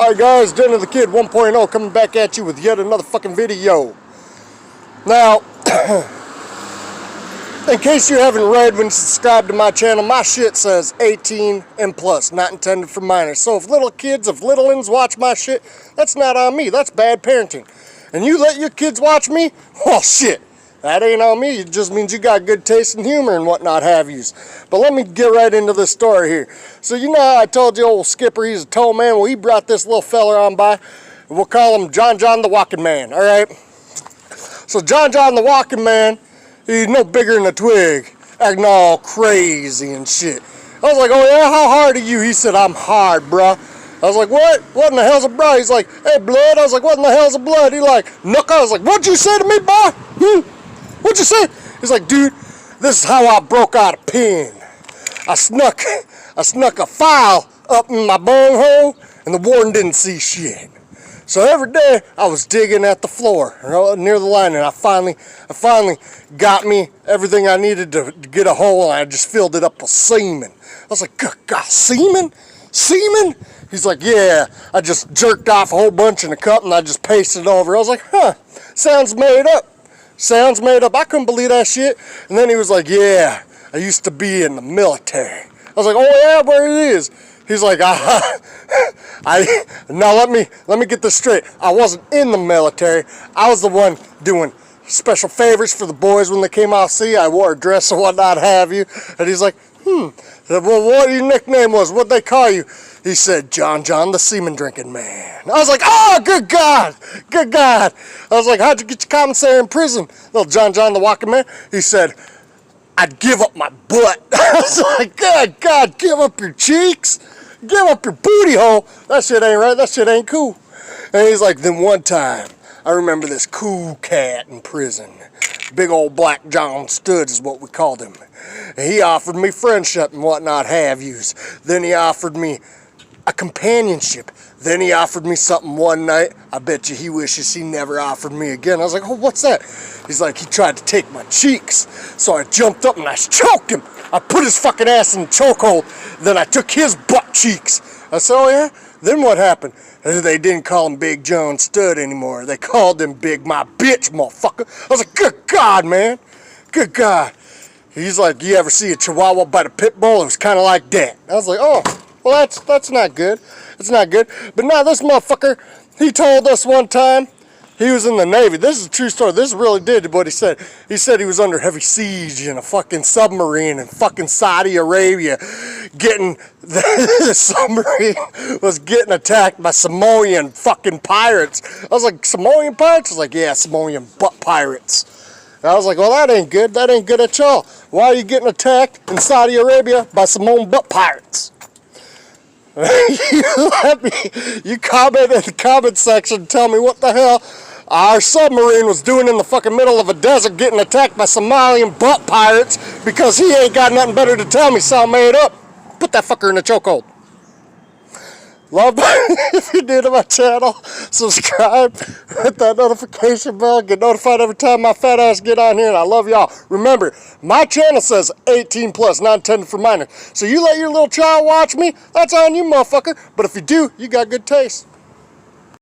Alright guys, Den of the Kid 1.0 coming back at you with yet another fucking video. Now, in case you haven't read when you subscribe to my channel, my shit says 18 and plus, not intended for minors. So if little kids, if little-uns watch my shit, that's not on me, that's bad parenting. And you let your kids watch me? Well shit, that ain't on me, it just means you got good taste and humor and whatnot have yous. But let me get right into this story here. So you know how I told you old Skipper, he's a tow man? Well, he brought this little fella on by. We'll call him John the Walking Man, alright? So John the Walking Man, he's no bigger than a twig, acting all crazy and shit. I was like, oh yeah, how hard are you? He said, I'm hard, bruh. I was like, what? What in the hell's a bro? He's like, hey, blood. I was like, what in the hell's a blood? He like, Nook. I was like, what'd you say to me, boy? What'd you say? He's like, dude, this is how I broke out a pin. I snuck a file up in my bung hole, and the warden didn't see shit. So every day I was digging at the floor near the line, and I finally got me everything I needed to get a hole, and I just filled it up with semen. I was like, God, semen? Semen? He's like, yeah, I just jerked off a whole bunch in a cup and I just pasted it over. I was like, huh, sounds made up. Sounds made up. I couldn't believe that shit. And then he was like, yeah, I used to be in the military. I was like, oh yeah, where it is? He's like, now let me get this straight. I wasn't in the military. I was the one doing special favors for the boys when they came out to sea. I wore a dress and whatnot have you. And he's like, well, what your nickname was? What'd they call you? He said, John the Semen Drinking Man. I was like, oh, good God, good God. I was like, how'd you get your commissary in prison? Little John the Walking Man. He said, I'd give up my butt. I was like, good God, give up your cheeks? Give up your booty hole? That shit ain't right, that shit ain't cool. And he's like, then one time, I remember this cool cat in prison. Big old Black John Stud is what we called him. And he offered me friendship and whatnot have yous. Then he offered me a companionship. Then he offered me something one night. I bet you he wishes he never offered me again. I was like, oh, what's that? He's like, he tried to take my cheeks. So I jumped up and I choked him. I put his fucking ass in the chokehold. Then I took his butt cheeks. I said, oh yeah? Then what happened? They didn't call him Big John Stud anymore. They called him Big My Bitch, motherfucker. I was like, good God, man. Good God. He's like, you ever see a chihuahua bite a pit bull? It was kind of like that. I was like, oh, well, that's not good. It's not good. But now this motherfucker, he told us one time he was in the Navy. This is a true story. This really did what he said. He said he was under heavy siege in a fucking submarine in fucking Saudi Arabia. The submarine was getting attacked by Samoan fucking pirates. I was like, Samoan pirates? I was like, yeah, Samoan butt pirates. And I was like, well, that ain't good. That ain't good at all. Why are you getting attacked in Saudi Arabia by Samoan butt pirates? You comment in the comment section and tell me what the hell our submarine was doing in the fucking middle of a desert getting attacked by Somalian butt pirates because he ain't got nothing better to tell me, so I made up. Put that fucker in the chokehold. Love if you're new to my channel, subscribe, hit that notification bell, get notified every time my fat ass get on here, and I love y'all. Remember, my channel says 18 plus, not intended for minors. So you let your little child watch me, that's on you, motherfucker. But if you do, you got good taste.